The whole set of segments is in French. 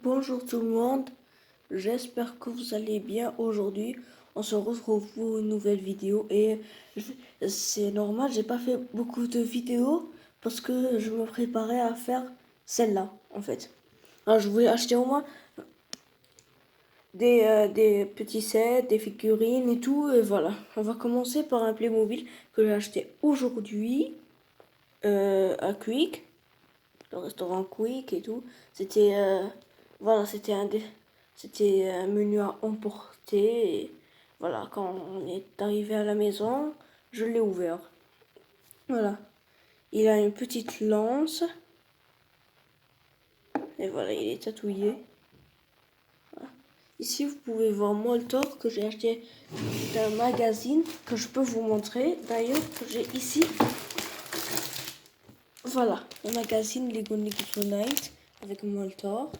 Bonjour tout le monde, j'espère que vous allez bien aujourd'hui. On se retrouve pour une nouvelle vidéo et c'est normal, j'ai pas fait beaucoup de vidéos parce que je me préparais à faire celle-là en fait. Alors je voulais acheter au moins des petits sets, des figurines et tout et voilà. On va commencer par un Playmobil que j'ai acheté aujourd'hui à Quick, le restaurant Quick et tout. C'était voilà, c'était un menu à emporter. Et voilà, quand on est arrivé à la maison, je l'ai ouvert. Voilà, il a une petite lance et voilà, il est tatoué. Voilà. Ici, vous pouvez voir Moltor que j'ai acheté d'un magazine que je peux vous montrer. D'ailleurs, que j'ai ici. Voilà, le magazine Lego Night avec Moltor.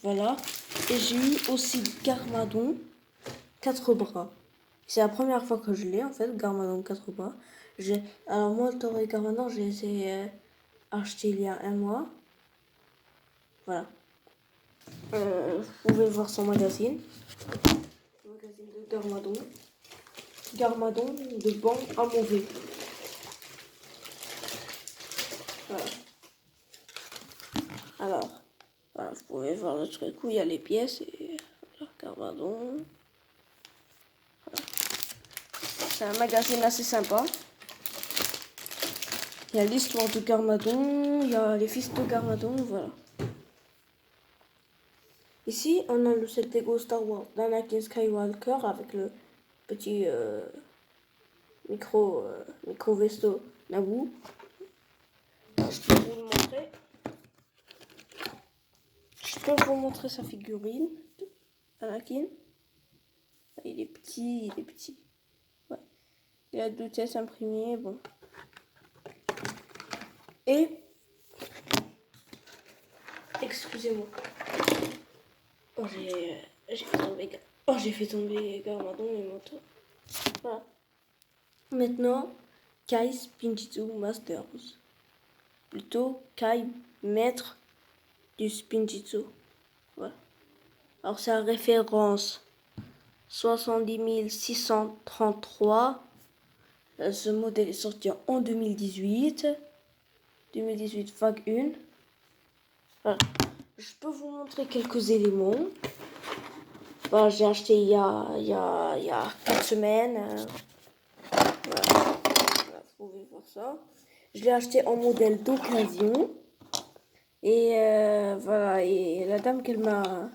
Voilà. Et j'ai eu aussi Garmadon 4 bras. C'est la première fois que je l'ai en fait, Garmadon 4 bras. Alors Moltor et Garmadon, j'ai essayé acheté il y a un mois. Voilà. Vous pouvez voir son magazine. Le magazine de Garmadon. Garmadon de bon à mauvais. Voilà. Alors, voilà, vous pouvez voir le truc où il y a les pièces et voilà, Garmadon. Voilà. C'est un magazine assez sympa. Il y a l'histoire de Garmadon, il y a les fils de Garmadon, voilà. Ici, on a le set Lego Star Wars d'Anakin Skywalker avec le petit micro vaisseau Naboo. Je peux vous le montrer. Je peux vous montrer sa figurine, Anakin. Il est petit, il est petit. Ouais. Il a 2 tests imprimés, bon. Et, excusez-moi. Oh, j'ai fait tomber Garmadon et Moto. Voilà. Maintenant, Kai Spinjitzu Masters. Plutôt Kai maître du Spinjitzu. Voilà. Alors c'est la référence 70 633. Ce modèle est sorti en 2018. 2018 vague 1. Voilà. Je peux vous montrer quelques éléments. Voilà, j'ai acheté il y a 4 semaines. Voilà. Voilà, vous pouvez voir ça. Je l'ai acheté en modèle d'occasion. Et voilà, et la dame qu'elle m'a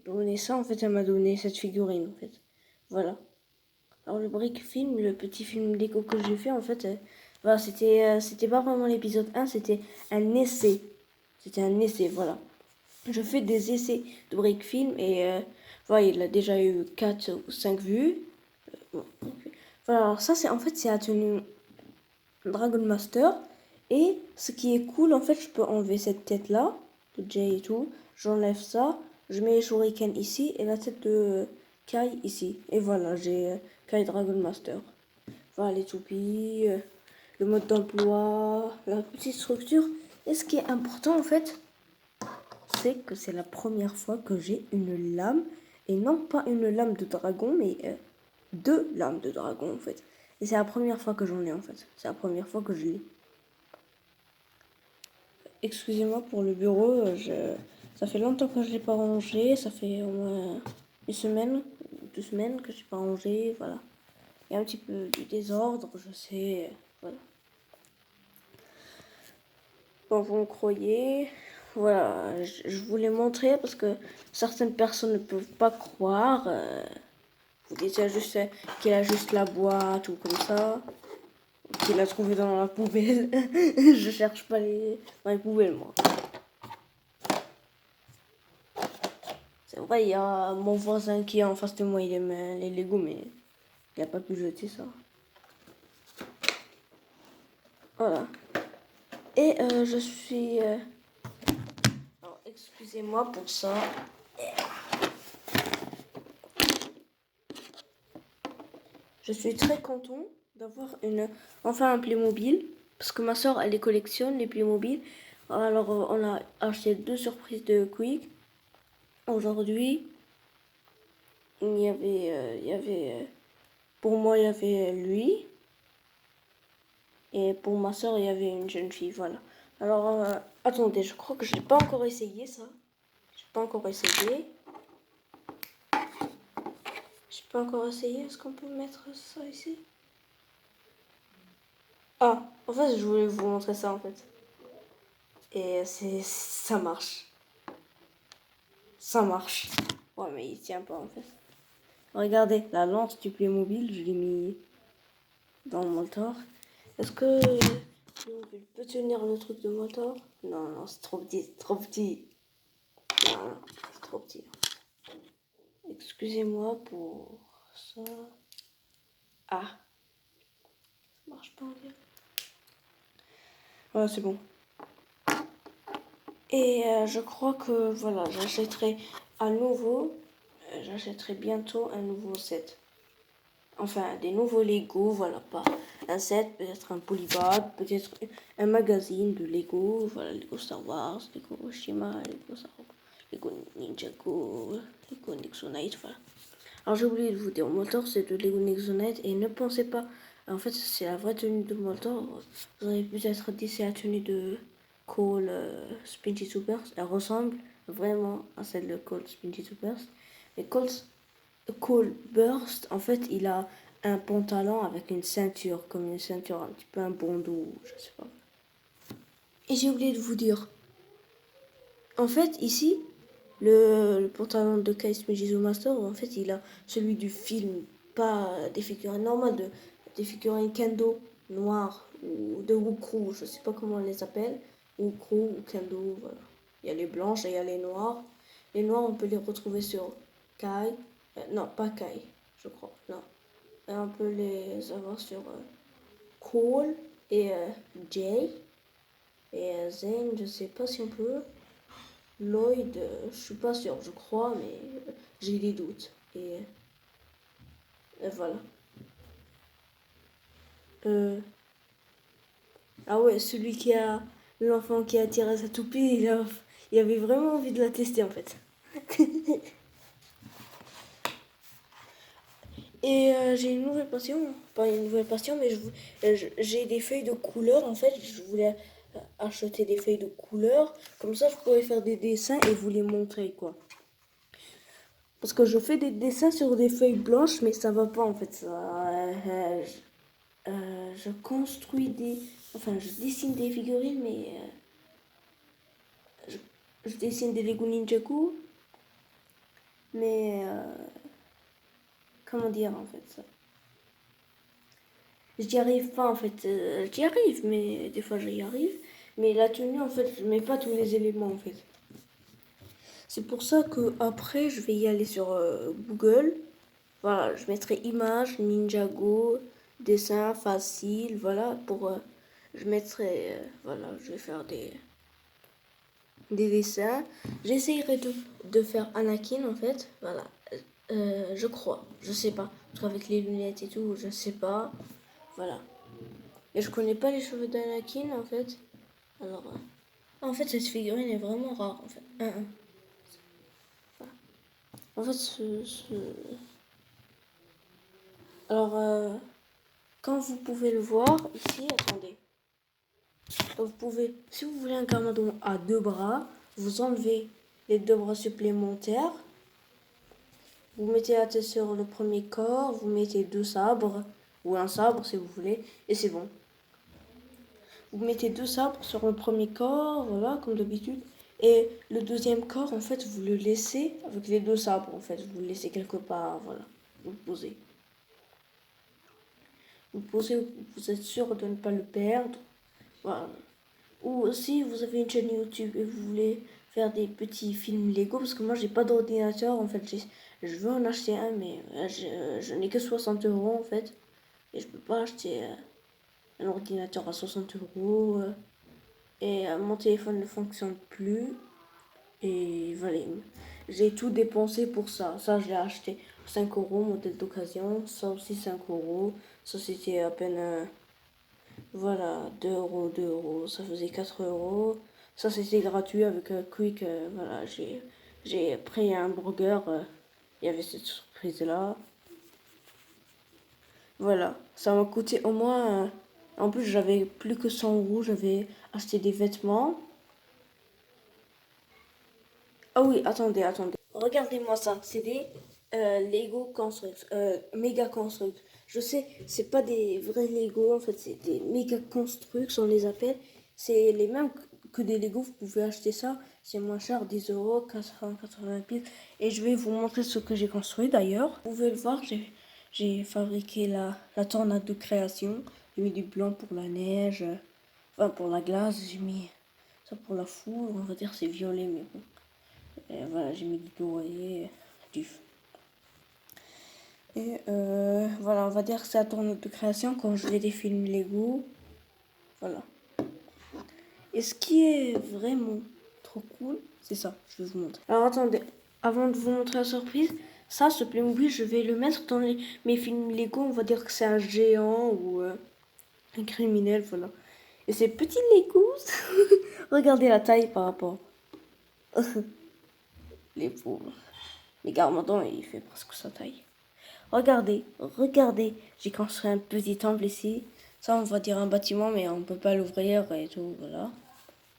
donné ça, en fait, elle m'a donné cette figurine, en fait. Voilà. Alors le brick film, le petit film Lego que j'ai fait, en fait, voilà, c'était pas vraiment l'épisode 1, c'était un essai. C'était un essai, voilà. Je fais des essais de brick film et voilà, il a déjà eu 4 ou 5 vues. Voilà, alors ça, c'est en fait, c'est la tenue Dragon Master. Et ce qui est cool, en fait, je peux enlever cette tête-là, de Jay et tout. J'enlève ça, je mets les shurikens ici et la tête de Kai ici. Et voilà, j'ai Kai Dragon Master. Voilà les toupies, le mode d'emploi, la petite structure. Et ce qui est important, en fait, c'est que c'est la première fois que j'ai une lame. Et non pas une lame de dragon, mais 2 lames de dragon, en fait. Et c'est la première fois que j'en ai, en fait. C'est la première fois que je l'ai. Excusez-moi pour le bureau, ça fait longtemps que je l'ai pas rangé, ça fait au moins 1 semaine, 2 semaines que je l'ai pas rangé, voilà. Il y a un petit peu du désordre, je sais, voilà. Bon, vous me croyez, voilà, je voulais montrer parce que certaines personnes ne peuvent pas croire. Vous dites juste qu'il a juste la boîte ou comme ça, qu'il a trouvé dans la poubelle. Je cherche pas dans les poubelles, moi. C'est vrai, il y a mon voisin qui est en face de moi, il aime les Lego, mais il n'a pas pu jeter ça. Voilà. Et je suis... Alors, excusez-moi pour ça. Je suis très content d'avoir enfin un Playmobil. Parce que ma soeur, elle les collectionne, les Playmobil. Alors, on a acheté 2 surprises de Quick. Aujourd'hui, pour moi, il y avait lui. Et pour ma soeur, il y avait une jeune fille, voilà. Alors, attendez, je crois que je n'ai pas encore essayé ça. Je n'ai pas encore essayé. Est-ce qu'on peut mettre ça ici? Ah, en fait, je voulais vous montrer ça, en fait. Et ça marche. Ça marche. Ouais, mais il tient pas, en fait. Regardez, la lente du Playmobil, je l'ai mis dans le moteur. Est-ce que il peut tenir le truc de moteur? Non, non, c'est trop petit, c'est trop petit. Non, non, c'est trop petit. Excusez-moi pour ça. Ah, ça marche pas, en fait. Voilà, c'est bon. Et je crois que, voilà, j'achèterai bientôt un nouveau set. Enfin, des nouveaux Lego, voilà, pas un set, peut-être un polybag, peut-être un magazine de Lego, voilà, Lego Star Wars, Lego Shima, Lego Ninjago, Lego Nexonite, voilà. Alors j'ai oublié de vous dire, Motor c'est de Lego Nexonite et ne pensez pas, en fait c'est la vraie tenue de Motor, vous avez peut-être dit c'est la tenue de Cole Spingy Burst, elle ressemble vraiment à celle de Cole Spingy Burst, mais Cole Burst, en fait, il a un pantalon avec une ceinture, comme une ceinture, un petit peu un bandeau, je sais pas. Et j'ai oublié de vous dire, en fait, ici, le pantalon de Kai Mijizo Master, en fait, il a celui du film, pas des figurines normales, des figurines Kendo noires, ou de Wukru, je sais pas comment on les appelle, Wukru ou Kendo, voilà. Il y a les blanches et il y a les noires. Les noirs, on peut les retrouver sur Kai, non, pas Kai, je crois, non. Et on peut les avoir sur Cole et Jay. Et Zane, je sais pas si on peut. Lloyd, je suis pas sûre, je crois, mais j'ai des doutes. Et voilà. Ah ouais, celui qui a. L'enfant qui a tiré sa toupie, il avait vraiment envie de la tester en fait. Et j'ai une nouvelle passion, pas une nouvelle passion, mais j'ai des feuilles de couleur en fait. Je voulais acheter des feuilles de couleur, comme ça je pourrais faire des dessins et vous les montrer quoi. Parce que je fais des dessins sur des feuilles blanches, mais ça va pas en fait. Je construis des, enfin je dessine des figurines, mais je dessine des Lego Ninjago, mais comment dire en fait ça. J'y arrive pas en fait. J'y arrive, mais des fois j'y arrive. Mais la tenue en fait, je mets pas tous les éléments en fait. C'est pour ça que après je vais y aller sur Google. Voilà, je mettrai image, Ninjago, dessin facile, voilà, pour je mettrai voilà, je vais faire des dessins. J'essayerai de faire Anakin en fait, voilà. Je crois, je sais pas. Parce qu'avec les lunettes et tout, je sais pas. Voilà. Et je connais pas les cheveux d'Anakin en fait. Alors, en fait, cette figurine est vraiment rare en fait. Voilà. En fait, alors, quand vous pouvez le voir ici, attendez. Donc, vous pouvez, si vous voulez un Garmadon à 2 bras, vous enlevez les 2 bras supplémentaires. Vous mettez la tête sur le premier corps, vous mettez 2 sabres, ou un sabre si vous voulez, et c'est bon. Vous mettez 2 sabres sur le premier corps, voilà, comme d'habitude. Et le deuxième corps, en fait, vous le laissez avec les 2 sabres, en fait. Vous le laissez quelque part, voilà. Vous le posez. Vous posez, vous êtes sûr de ne pas le perdre. Voilà. Ou si vous avez une chaîne YouTube et vous voulez faire des petits films Lego, parce que moi j'ai pas d'ordinateur en fait, je veux en acheter un, mais je n'ai que 60 euros en fait, et je peux pas acheter un ordinateur à 60 euros, et mon téléphone ne fonctionne plus, et voilà, j'ai tout dépensé pour ça. Ça je l'ai acheté 5 euros, modèle d'occasion, ça aussi 5 euros, ça c'était à peine. Voilà, 2 euros, 2 euros, ça faisait 4 euros. Ça, c'était gratuit avec Quick. Voilà, j'ai pris un burger. Il y avait cette surprise-là. Voilà, ça m'a coûté au moins... en plus, j'avais plus que 100 €. J'avais acheté des vêtements. Ah oui, attendez. Regardez-moi ça. C'est des Lego Construct. Méga Construct. Je sais, c'est pas des vrais Lego. En fait, c'est des méga Constructs, on les appelle. C'est les mêmes que des Lego. Vous pouvez acheter ça. C'est moins cher, 10 €, 480 pièces. Et je vais vous montrer ce que j'ai construit d'ailleurs. Vous pouvez le voir, j'ai fabriqué la tornade de création. J'ai mis du blanc pour la neige. Enfin, pour la glace. J'ai mis ça pour la foudre. On va dire c'est violet, mais bon. Et voilà, j'ai mis du doré, du feu. Et voilà, on va dire que c'est la tournure de création quand je fais des films Lego. Voilà. Et ce qui est vraiment trop cool, c'est ça, je vais vous montrer. Alors attendez, avant de vous montrer la surprise, ça, ce Playmobil, je vais le mettre dans mes films Lego. On va dire que c'est un géant ou un criminel, voilà. Et ces petits Legos, regardez la taille par rapport. Les pauvres. Mais Garmadon, il fait presque sa taille. Regardez, j'ai construit un petit temple ici. Ça, on va dire un bâtiment, mais on peut pas l'ouvrir et tout, voilà.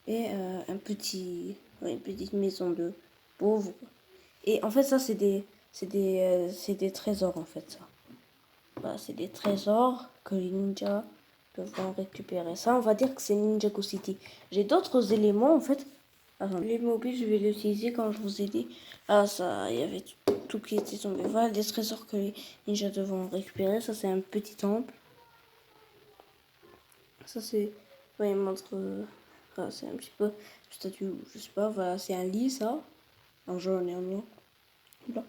Et une petite maison de pauvres. Et en fait, ça, c'est des trésors, en fait, ça. Voilà, c'est des trésors que les ninjas devront récupérer. Ça, on va dire que c'est Ninjago City. J'ai d'autres éléments, en fait. Attends, les mobiles, je vais l'utiliser quand je vous ai dit. Ah, ça, il y avait tout qui était tombé. Voilà, des trésors que les ninjas devront récupérer. Ça, c'est un petit temple. Ça, c'est... Ouais, il montre... voilà, c'est un petit peu... statue, je sais pas. Voilà, c'est un lit, ça. En jaune et en noir. Voilà.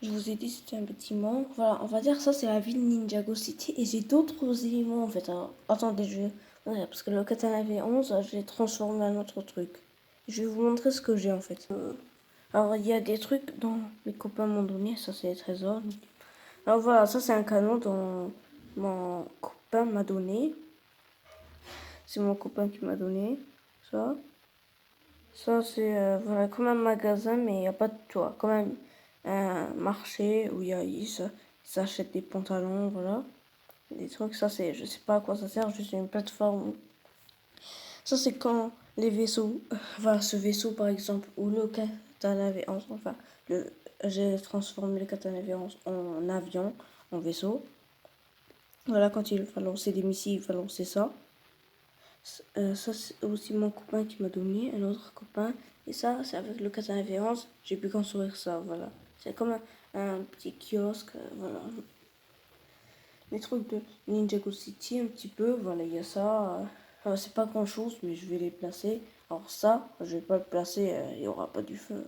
Je vous ai dit c'était un bâtiment. Voilà, on va dire ça c'est la ville Ninjago City. Et j'ai d'autres éléments en fait. Alors, attendez, ouais, parce que le katana V11, je l'ai transformé en autre truc. Je vais vous montrer ce que j'ai en fait. Alors il y a des trucs dont mes copains m'ont donné. Ça c'est les trésors. Alors voilà, ça c'est un canon dont mon copain m'a donné. C'est mon copain qui m'a donné ça. Ça c'est voilà, comme un magasin mais il n'y a pas de toit. Comme un marché où ils s'achètent des pantalons, voilà. Des trucs, ça c'est, je sais pas à quoi ça sert, juste une plateforme. Ça c'est quand les vaisseaux, voilà, ce vaisseau par exemple, ou le katana V11, enfin, j'ai transformé le katana V11 en avion, en vaisseau. Voilà, quand il va lancer des missiles, il va lancer ça. Ça c'est aussi mon copain qui m'a donné, un autre copain. Et ça, c'est avec le katana V11, j'ai pu construire ça, voilà. C'est comme un petit kiosque, voilà. Les trucs de Ninjago City un petit peu, voilà, il y a ça. C'est pas grand chose, mais je vais les placer. Alors ça, je vais pas le placer, il y aura pas du feu.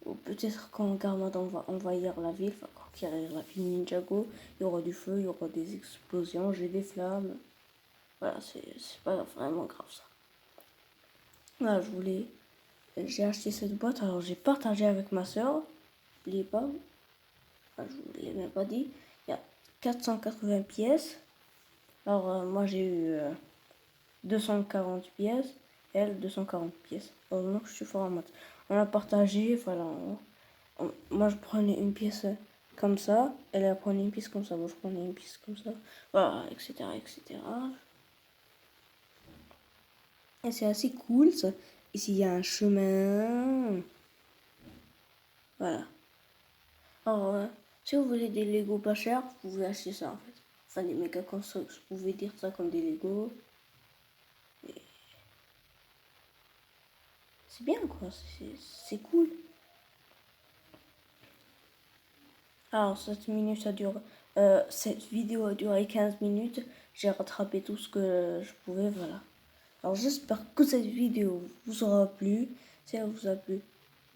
Ou peut-être quand Garmadon va envahir la ville, enfin quand il arrive la ville Ninjago, il y aura du feu, il y aura des explosions, j'ai des flammes. Voilà, c'est pas vraiment grave ça. Voilà, j'ai acheté cette boîte, alors j'ai partagé avec ma soeur. N'oubliez pas, je vous l'ai même pas dit. Il y a 480 pièces. Alors moi j'ai eu 240 pièces, elle 240 pièces. Heureusement que je suis fort en maths. On a partagé, voilà. Moi je prenais une pièce comme ça, elle prenait une pièce comme ça, moi je prenais une pièce comme ça, voilà, etc. etc. Et c'est assez cool ça. Ici il y a un chemin. Voilà. Alors, si vous voulez des Lego pas chers, vous pouvez acheter ça en fait. Enfin, des méga constructs, vous pouvez dire ça comme des Lego. C'est bien quoi, c'est cool. Alors, cette vidéo a duré 15 minutes. J'ai rattrapé tout ce que je pouvais, voilà. Alors, j'espère que cette vidéo vous aura plu. Si elle vous a plu,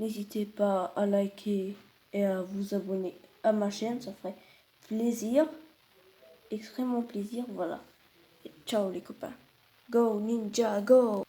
n'hésitez pas à liker et à vous abonner à ma chaîne. Ça ferait plaisir, extrêmement plaisir, voilà. Et ciao les copains. Go Ninja, go!